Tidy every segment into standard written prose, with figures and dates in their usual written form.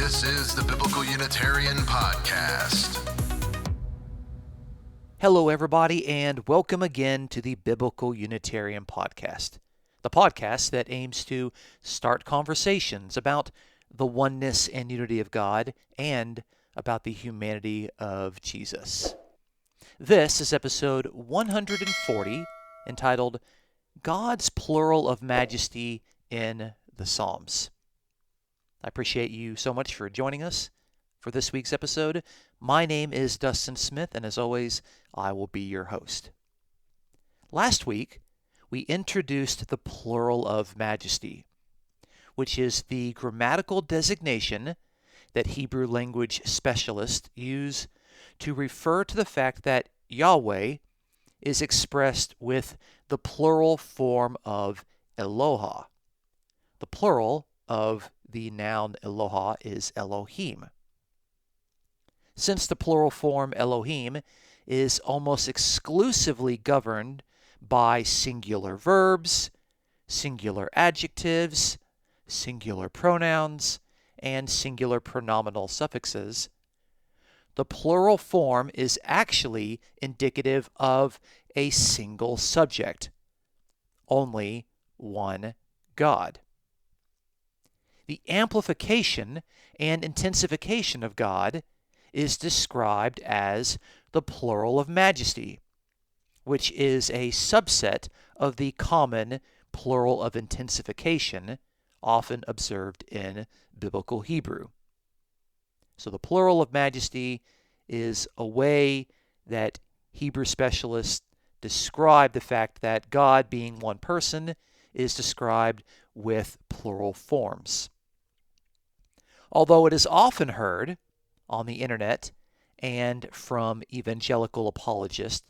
This is the Biblical Unitarian Podcast. Hello, everybody, and welcome again to the Biblical Unitarian Podcast, the podcast that aims to start conversations about the oneness and unity of God and about the humanity of Jesus. This is episode 140, entitled God's Plural of Majesty in the Psalms. I appreciate you so much for joining us for this week's episode. My name is Dustin Smith, and as always, I will be your host. Last week, we introduced the plural of majesty, which is the grammatical designation that Hebrew language specialists use to refer to the fact that Yahweh is expressed with the plural form of Eloha. The plural of the noun Eloha is Elohim. Since the plural form Elohim is almost exclusively governed by singular verbs, singular adjectives, singular pronouns, and singular pronominal suffixes, the plural form is actually indicative of a single subject, only one God. The amplification and intensification of God is described as the plural of majesty, which is a subset of the common plural of intensification often observed in biblical Hebrew. So the plural of majesty is a way that Hebrew specialists describe the fact that God, being one person, is described with plural forms. Although it is often heard on the internet and from evangelical apologists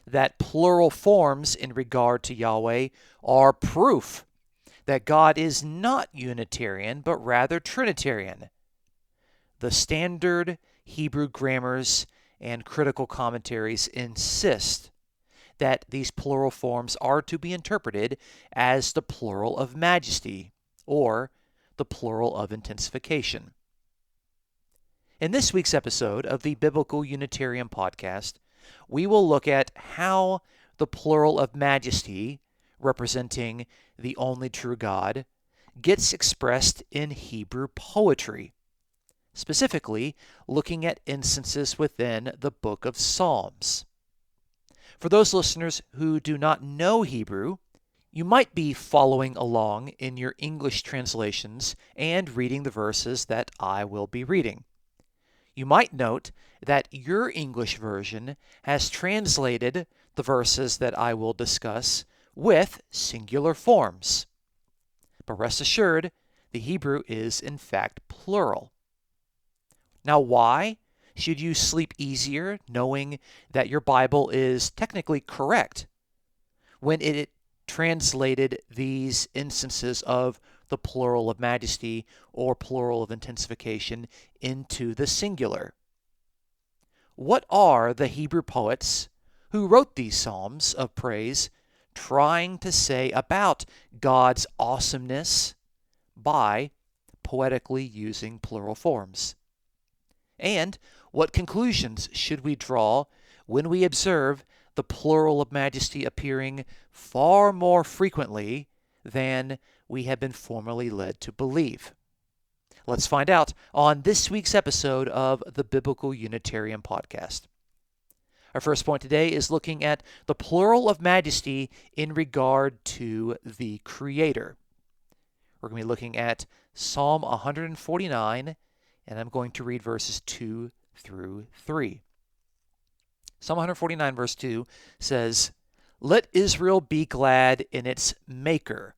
that plural forms in regard to Yahweh are proof that God is not Unitarian but rather Trinitarian, the standard Hebrew grammars and critical commentaries insist that these plural forms are to be interpreted as the plural of majesty or the plural of intensification. In this week's episode of the Biblical Unitarian Podcast, we will look at how the plural of majesty, representing the only true God, gets expressed in Hebrew poetry, specifically looking at instances within the book of Psalms. For those listeners who do not know Hebrew, you might be following along in your English translations and reading the verses that I will be reading. You might note that your English version has translated the verses that I will discuss with singular forms. But rest assured, the Hebrew is in fact plural. Now, why should you sleep easier knowing that your Bible is technically correct when it translated these instances of the plural of majesty or plural of intensification into the singular? What are the Hebrew poets who wrote these psalms of praise trying to say about God's awesomeness by poetically using plural forms? And what conclusions should we draw when we observe the plural of majesty appearing far more frequently than we have been formerly led to believe? Let's find out on this week's episode of the Biblical Unitarian Podcast. Our first point today is looking at the plural of majesty in regard to the Creator. We're going to be looking at Psalm 149, and I'm going to read verses 2 through 3. Psalm 149 verse 2 says, "Let Israel be glad in its Maker.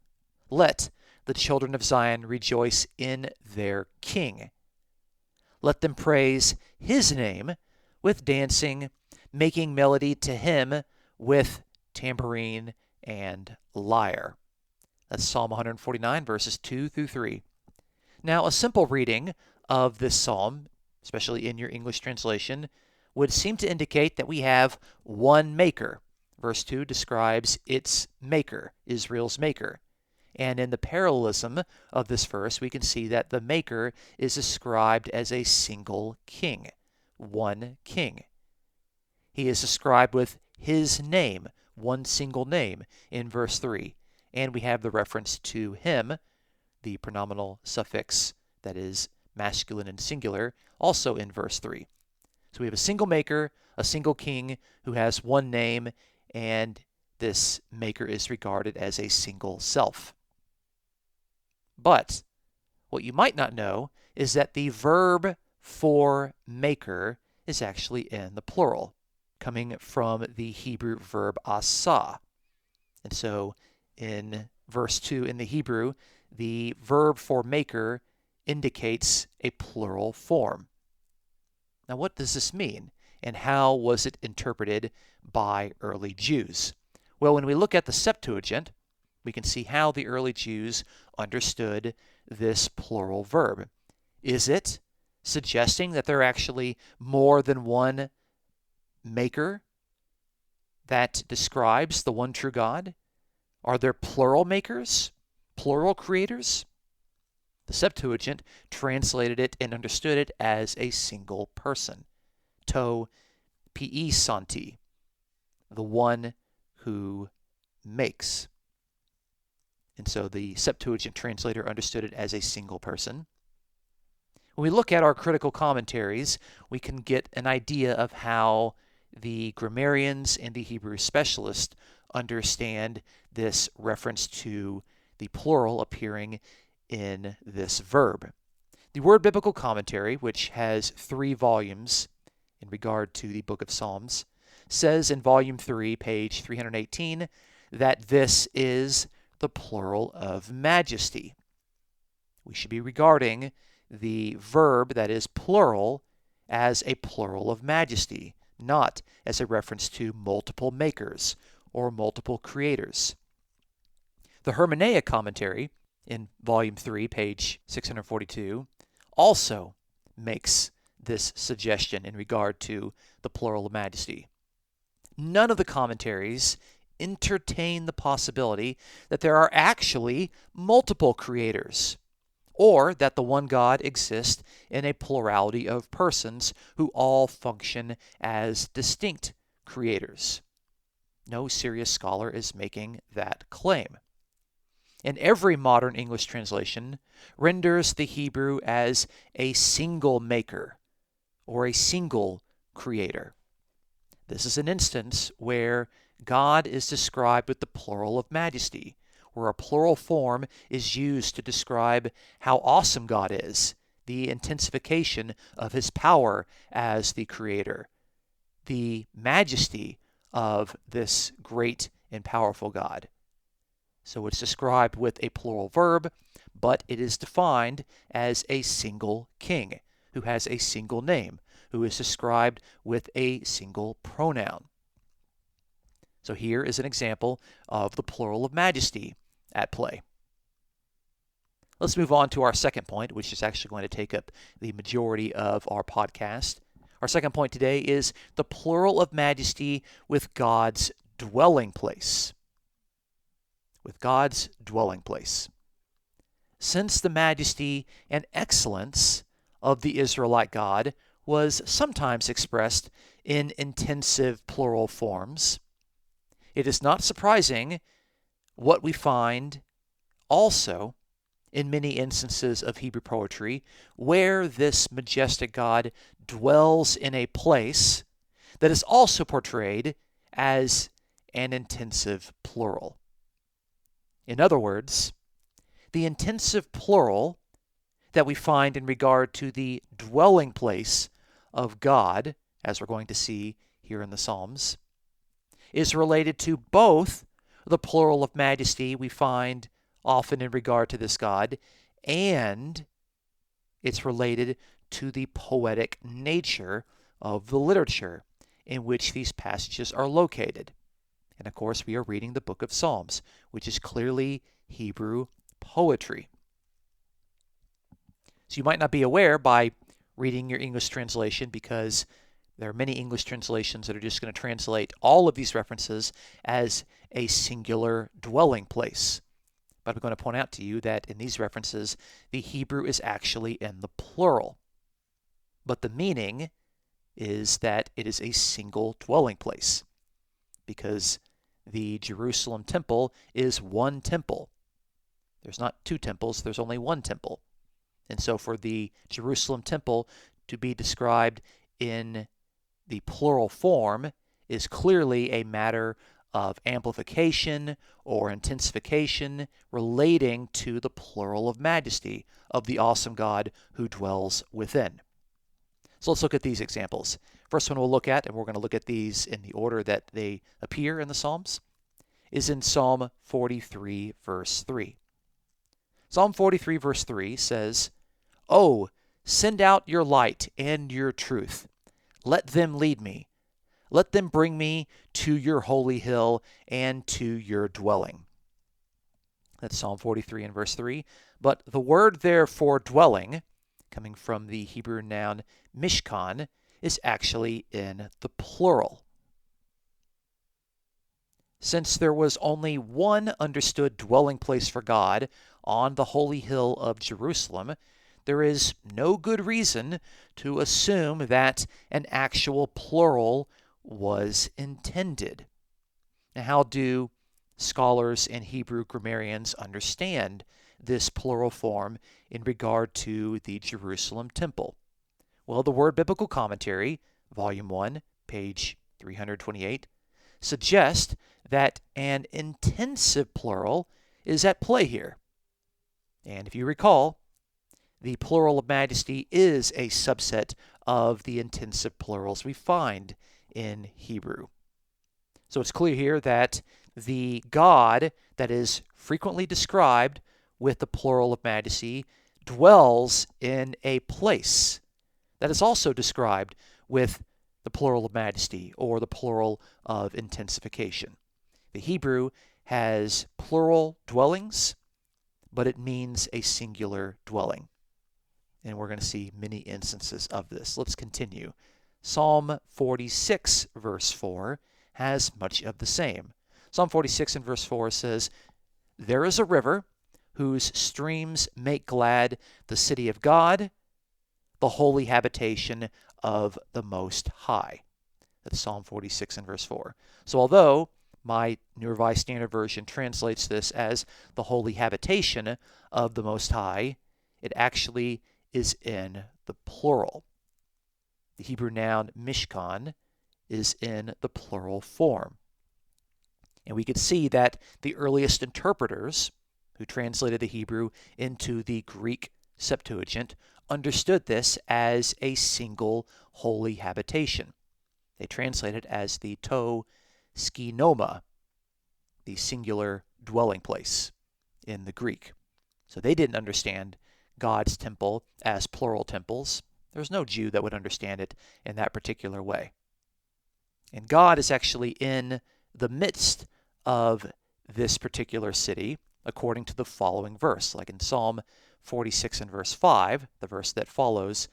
Let the children of Zion rejoice in their King. Let them praise his name with dancing, making melody to him with tambourine and lyre." That's Psalm 149 verses 2 through 3. Now, a simple reading of this psalm, especially in your English translation, would seem to indicate that we have one maker. Verse 2 describes its maker, Israel's maker. And in the parallelism of this verse, we can see that the maker is described as a single king, one king. He is described with his name, one single name, in verse 3. And we have the reference to him, the pronominal suffix that is masculine and singular, also in verse 3. So we have a single maker, a single king who has one name, and this maker is regarded as a single self. But what you might not know is that the verb for maker is actually in the plural, coming from the Hebrew verb asa. And so in verse 2 in the Hebrew, the verb for maker indicates a plural form. Now, what does this mean, and how was it interpreted by early Jews? Well, when we look at the Septuagint, we can see how the early Jews understood this plural verb. Is it suggesting that there are actually more than one maker that describes the one true God? Are there plural makers, plural creators? The Septuagint translated it and understood it as a single person, to pi santi, the one who makes. And so the Septuagint translator understood it as a single person. When we look at our critical commentaries, we can get an idea of how the grammarians and the Hebrew specialists understand this reference to the plural appearing in this verb. The Word Biblical Commentary, which has 3 volumes in regard to the book of Psalms, says in volume 3, page 318, that this is the plural of majesty. We should be regarding the verb that is plural as a plural of majesty, not as a reference to multiple makers or multiple creators. The Hermeneia Commentary in volume 3, page 642, also makes this suggestion in regard to the plural of majesty. None of the commentaries entertain the possibility that there are actually multiple creators, or that the one God exists in a plurality of persons who all function as distinct creators. No serious scholar is making that claim. And every modern English translation renders the Hebrew as a single maker or a single creator. This is an instance where God is described with the plural of majesty, where a plural form is used to describe how awesome God is, the intensification of his power as the creator, the majesty of this great and powerful God. So it's described with a plural verb, but it is defined as a single king who has a single name, who is described with a single pronoun. So here is an example of the plural of majesty at play. Let's move on to our second point, which is actually going to take up the majority of our podcast. Our second point today is the plural of majesty with God's dwelling place. With God's dwelling place. Since the majesty and excellence of the Israelite God was sometimes expressed in intensive plural forms, it is not surprising what we find also in many instances of Hebrew poetry where this majestic God dwells in a place that is also portrayed as an intensive plural. In other words, the intensive plural that we find in regard to the dwelling place of God, as we're going to see here in the Psalms, is related to both the plural of majesty we find often in regard to this God, and it's related to the poetic nature of the literature in which these passages are located. And of course, we are reading the book of Psalms, which is clearly Hebrew poetry. So you might not be aware by reading your English translation, because there are many English translations that are just going to translate all of these references as a singular dwelling place. But I'm going to point out to you that in these references, the Hebrew is actually in the plural. But the meaning is that it is a single dwelling place, because the Jerusalem temple is one temple. There's not two temples, there's only one temple. And so for the Jerusalem temple to be described in the plural form is clearly a matter of amplification or intensification relating to the plural of majesty of the awesome God who dwells within. So let's look at these examples. First one we'll look at, and we're going to look at these in the order that they appear in the Psalms, is in Psalm 43, verse 3. Psalm 43, verse 3 says, "Oh, send out your light and your truth. Let them lead me. Let them bring me to your holy hill and to your dwelling." That's Psalm 43 and verse 3. But the word there for dwelling, coming from the Hebrew noun mishkan, is actually in the plural. Since there was only one understood dwelling place for God on the holy hill of Jerusalem, there is no good reason to assume that an actual plural was intended. Now, how do scholars and Hebrew grammarians understand this plural form in regard to the Jerusalem temple? Well, the Word Biblical Commentary, Volume 1, page 328, suggests that an intensive plural is at play here. And if you recall, the plural of majesty is a subset of the intensive plurals we find in Hebrew. So it's clear here that the God that is frequently described with the plural of majesty dwells in a place that is also described with the plural of majesty or the plural of intensification. The Hebrew has plural dwellings, but it means a singular dwelling. And we're going to see many instances of this. Let's continue. Psalm 46, verse 4, has much of the same. Psalm 46 and verse 4 says, "There is a river whose streams make glad the city of God, the holy habitation of the Most High." That's Psalm 46 and verse 4. So although my New Revised Standard Version translates this as the holy habitation of the Most High, it actually is in the plural. The Hebrew noun mishkan is in the plural form. And we could see that the earliest interpreters who translated the Hebrew into the Greek Septuagint understood this as a single holy habitation. They translated as the to skinoma, the singular dwelling place in the Greek. So they didn't understand God's temple as plural temples. There's no Jew that would understand it in that particular way. And God is actually in the midst of this particular city, according to the following verse, like in Psalm 46 and verse 5, the verse that follows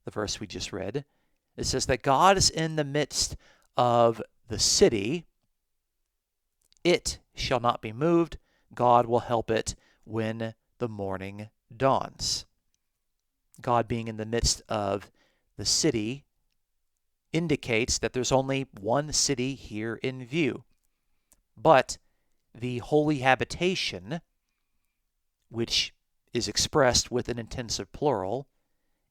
the verse we just read. It says that God is in the midst of the city. It shall not be moved. God will help it when the morning dawns. God being in the midst of the city indicates that there's only one city here in view. But the holy habitation, which is expressed with an intensive plural,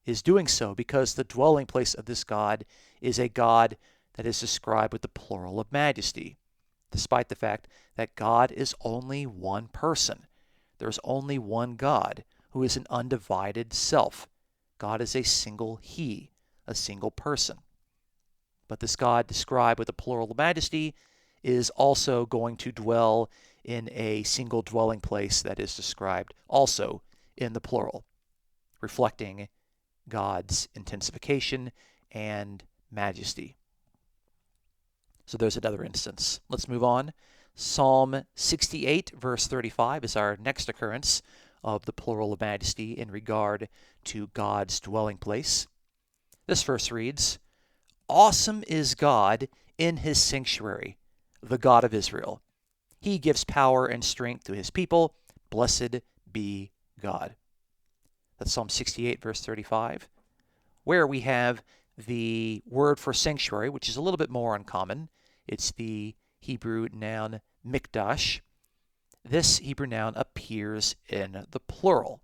is doing so because the dwelling place of this God is a God that is described with the plural of majesty, despite the fact that God is only one person. There's only one God who is an undivided self. God is a single He, a single person. But this God described with the plural of majesty is also going to dwell in a single dwelling place that is described also in the plural, reflecting God's intensification and majesty. So there's another instance. Let's move on. Psalm 68, verse 35 is our next occurrence of the plural of majesty in regard to God's dwelling place. This verse reads, "Awesome is God in His sanctuary, the God of Israel. He gives power and strength to His people. Blessed be God. That's Psalm 68, verse 35, where we have the word for sanctuary, which is a little bit more uncommon. It's the Hebrew noun mikdash. This Hebrew noun appears in the plural.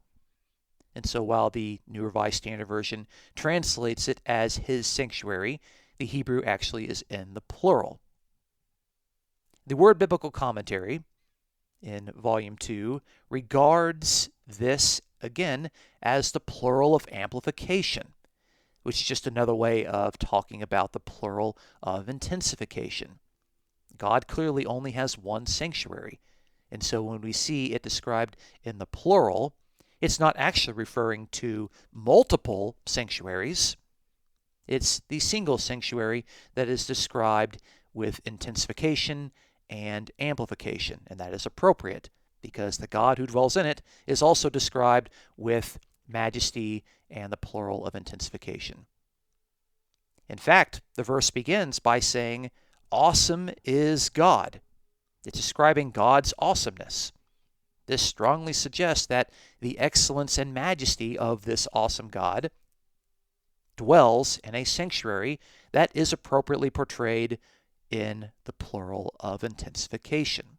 And so while the New Revised Standard Version translates it as his sanctuary, the Hebrew actually is in the plural. The Word Biblical Commentary in Volume 2 regards this, again, as the plural of amplification, which is just another way of talking about the plural of intensification. God clearly only has one sanctuary, and so when we see it described in the plural, it's not actually referring to multiple sanctuaries. It's the single sanctuary that is described with intensification and amplification, and that is appropriate because the God who dwells in it is also described with majesty and the plural of intensification. In fact, the verse begins by saying, "Awesome is God." It's describing God's awesomeness. This strongly suggests that the excellence and majesty of this awesome God dwells in a sanctuary that is appropriately portrayed in the plural of intensification.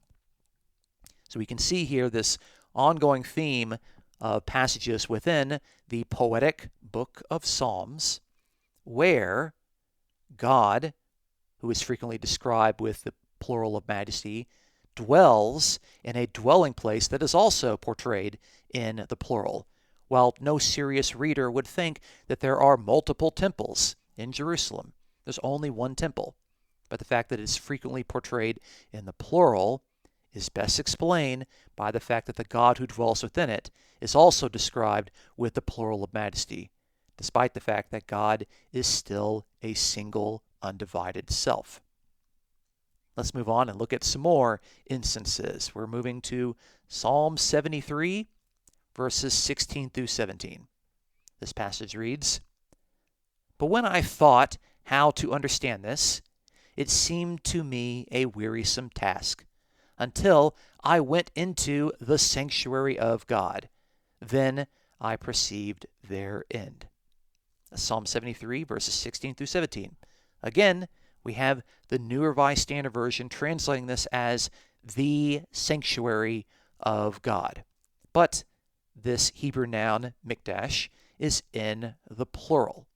So we can see here this ongoing theme of passages within the poetic book of Psalms, where God, who is frequently described with the plural of majesty, dwells in a dwelling place that is also portrayed in the plural, while no serious reader would think that there are multiple temples in Jerusalem. There's only one temple, but the fact that it's frequently portrayed in the plural is best explained by the fact that the God who dwells within it is also described with the plural of majesty, despite the fact that God is still a single, undivided self. Let's move on and look at some more instances. We're moving to Psalm 73, verses 16 through 17. This passage reads, "But when I thought how to understand this, it seemed to me a wearisome task, until I went into the sanctuary of God. Then I perceived their end." Psalm 73, verses 16 through 17. Again, we have the New Revised Standard Version translating this as the sanctuary of God. But this Hebrew noun, mikdash, is in the plural.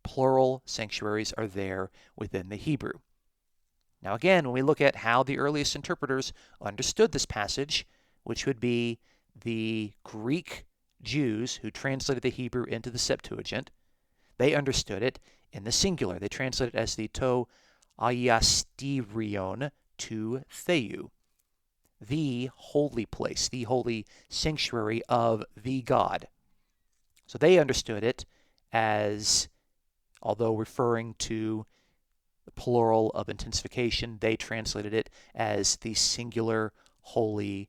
Plural sanctuaries are there within the Hebrew. Now again, when we look at how the earliest interpreters understood this passage, which would be the Greek Jews who translated the Hebrew into the Septuagint, they understood it in the singular. They translated it as the to aiasterion to theou, the holy place, the holy sanctuary of the God. So they understood it as, although referring to the plural of intensification, they translated it as the singular holy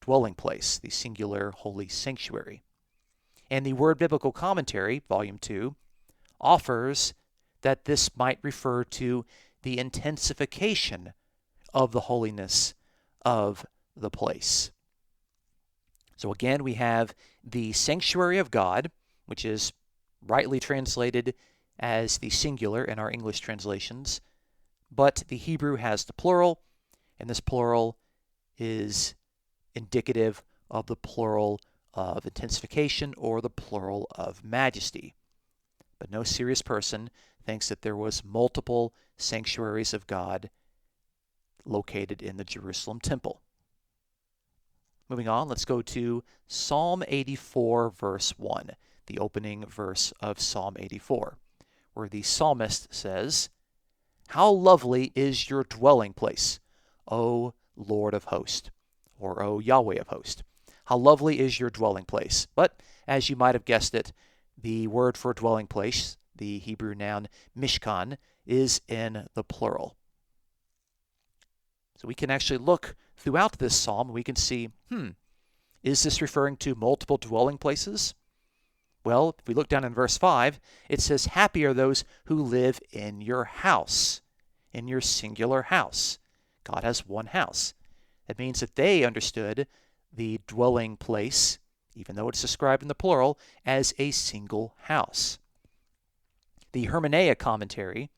dwelling place, the singular holy sanctuary. And the Word Biblical Commentary, Volume 2, offers that this might refer to the intensification of the holiness of the place. So again, we have the sanctuary of God, which is rightly translated as the singular in our English translations, but the Hebrew has the plural, and this plural is indicative of the plural of intensification or the plural of majesty. But no serious person thinks that there was multiple sanctuaries of God located in the Jerusalem temple. Moving on, let's go to Psalm 84, verse 1, the opening verse of Psalm 84, where the psalmist says, "How lovely is your dwelling place, O Lord of hosts," or O Yahweh of hosts. How lovely is your dwelling place. But as you might have guessed it, the word for dwelling place, the Hebrew noun mishkan, is in the plural. So we can actually look throughout this psalm and we can see, is this referring to multiple dwelling places? Well, if we look down in verse 5, it says, "Happy are those who live in your house," in your singular house. God has one house. That means that they understood the dwelling place, even though it's described in the plural, as a single house. The Hermeneia commentary,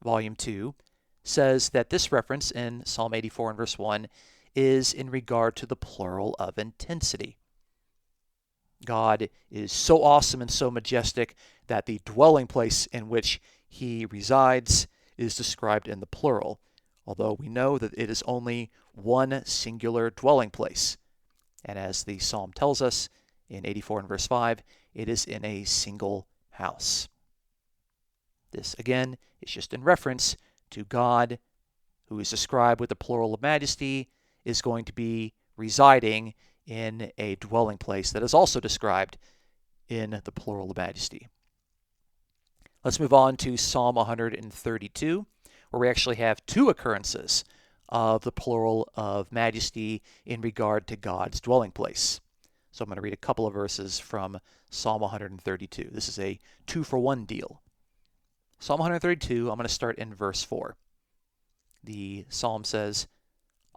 volume 2, says that this reference in Psalm 84 and verse 1 is in regard to the plural of intensity. God is so awesome and so majestic that the dwelling place in which he resides is described in the plural, although we know that it is only one singular dwelling place. And as the psalm tells us in 84 and verse 5, it is in a single house. This, again, is just in reference to God, who is described with the plural of majesty, is going to be residing in a dwelling place that is also described in the plural of majesty. Let's move on to Psalm 132, where we actually have two occurrences of the plural of majesty in regard to God's dwelling place. So I'm going to read a couple of verses from Psalm 132. This is a 2-for-1 deal. Psalm 132, I'm going to start in verse 4. The psalm says,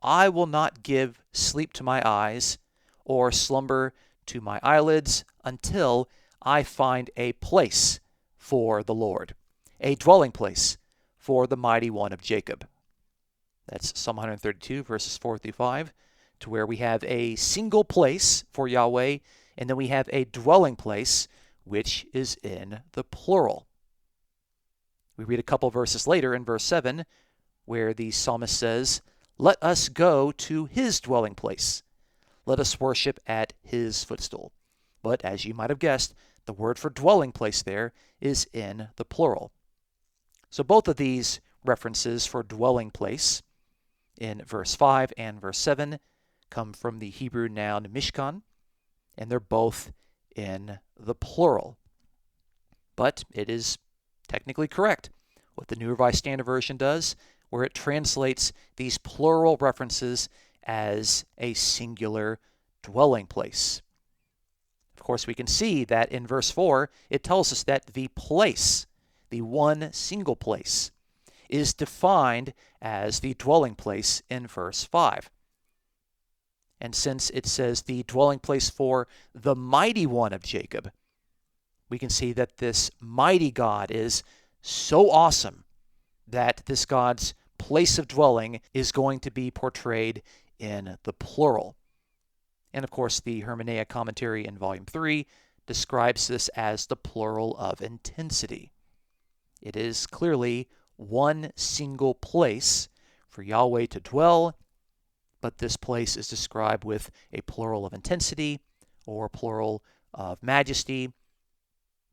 "I will not give sleep to my eyes, or slumber to my eyelids, until I find a place for the Lord, a dwelling place for the mighty one of Jacob." That's Psalm 132, verses 4 through 5, to where we have a single place for Yahweh, and then we have a dwelling place, which is in the plural. We read a couple verses later in verse 7, where the psalmist says, "Let us go to his dwelling place. Let us worship at his footstool." But as you might have guessed, the word for dwelling place there is in the plural. So both of these references for dwelling place in verse 5 and verse 7 come from the Hebrew noun mishkan, and they're both in the plural. But it is technically correct what the New Revised Standard Version does, where it translates these plural references as a singular dwelling place. Of course, we can see that in verse 4, it tells us that the place, the one single place, is defined as the dwelling place in verse 5. And since it says the dwelling place for the mighty one of Jacob, we can see that this mighty God is so awesome that this God's place of dwelling is going to be portrayed in the plural. And of course, the Hermeneia commentary in volume 3 describes this as the plural of intensity. It is clearly one single place for Yahweh to dwell, but this place is described with a plural of intensity or plural of majesty.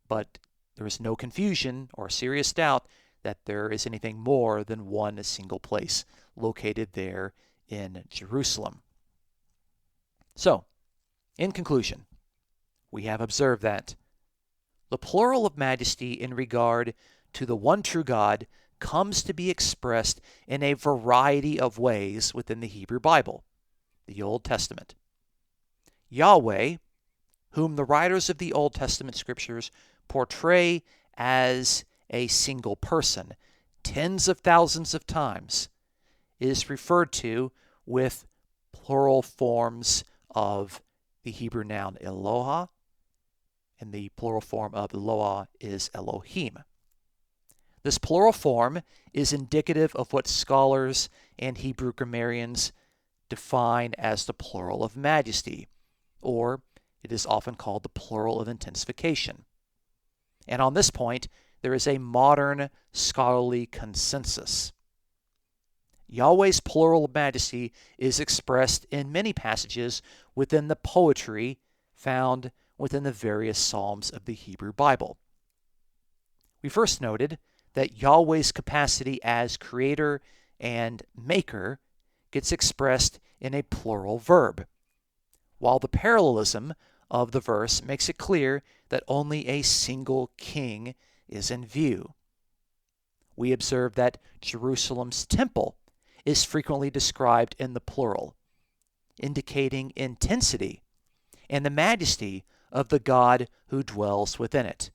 But there is no confusion or serious doubt that there is anything more than one single place located there in Jerusalem. So, in conclusion, we have observed that the plural of majesty in regard to the one true God comes to be expressed in a variety of ways within the Hebrew Bible, the Old Testament. Yahweh, whom the writers of the Old Testament scriptures portray as a single person tens of thousands of times, is referred to with plural forms of the Hebrew noun Eloha, and the plural form of Eloah is Elohim. This plural form is indicative of what scholars and Hebrew grammarians define as the plural of majesty, or it is often called the plural of intensification. And on this point, there is a modern scholarly consensus. Yahweh's plural of majesty is expressed in many passages within the poetry found within the various Psalms of the Hebrew Bible. We first noted that Yahweh's capacity as creator and maker gets expressed in a plural verb, while the parallelism of the verse makes it clear that only a single king is in view. We observe that Jerusalem's temple is frequently described in the plural, indicating intensity and the majesty of the God who dwells within it.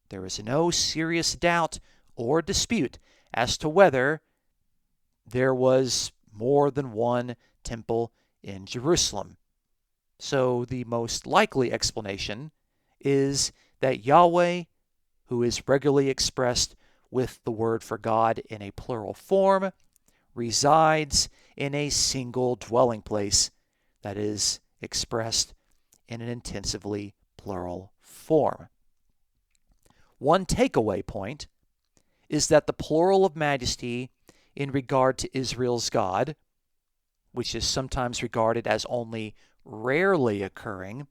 There is no serious doubt or dispute as to whether there was more than one temple in Jerusalem. So the most likely explanation is that Yahweh, who is regularly expressed with the word for God in a plural form, resides in a single dwelling place that is expressed in an intensively plural form. One takeaway point is that the plural of majesty in regard to Israel's God, which is sometimes regarded as only rarely occurring,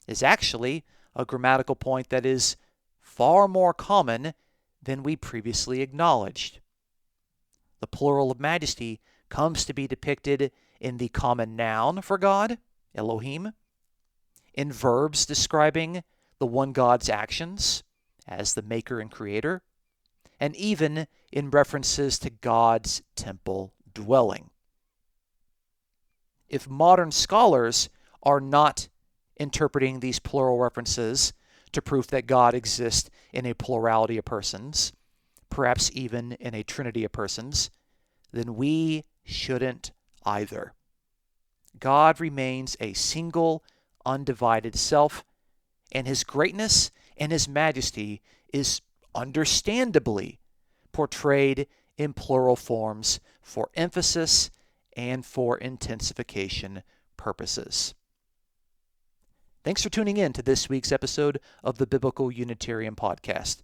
is actually a grammatical point that is far more common than we previously acknowledged. The plural of majesty comes to be depicted in the common noun for God, elohim, in verbs describing the one God's actions as the maker and creator, and even in references to God's temple dwelling. If modern scholars are not interpreting these plural references to prove that God exists in a plurality of persons, perhaps even in a trinity of persons, then we shouldn't either. God remains a single, undivided self, and his greatness and his majesty is understandably portrayed in plural forms for emphasis and for intensification purposes. Thanks for tuning in to this week's episode of the Biblical Unitarian Podcast.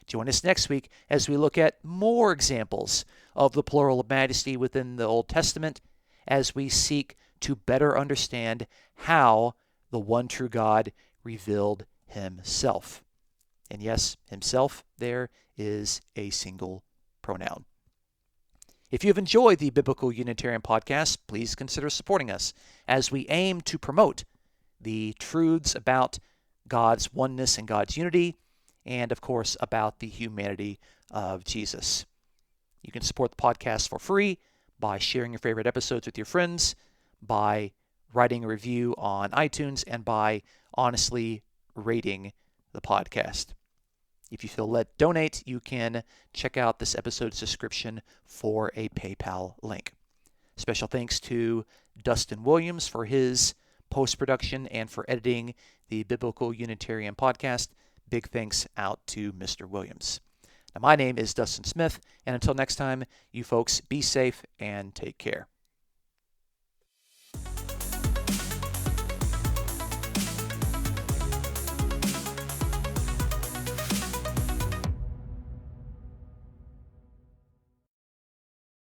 Join us next week as we look at more examples of the plural of majesty within the Old Testament as we seek to better understand how the one true God revealed himself. And yes, himself there is a single pronoun. If you've enjoyed the Biblical Unitarian Podcast, please consider supporting us as we aim to promote the truths about God's oneness and God's unity, and of course about the humanity of Jesus. You can support the podcast for free by sharing your favorite episodes with your friends, by writing a review on iTunes, and by honestly rating the podcast. If you feel led to donate, you can check out this episode's description for a PayPal link. Special thanks to Dustin Williams for his post-production and for editing the Biblical Unitarian Podcast. Big thanks out to Mr. Williams. Now, my name is Dustin Smith, and until next time, you folks be safe and take care.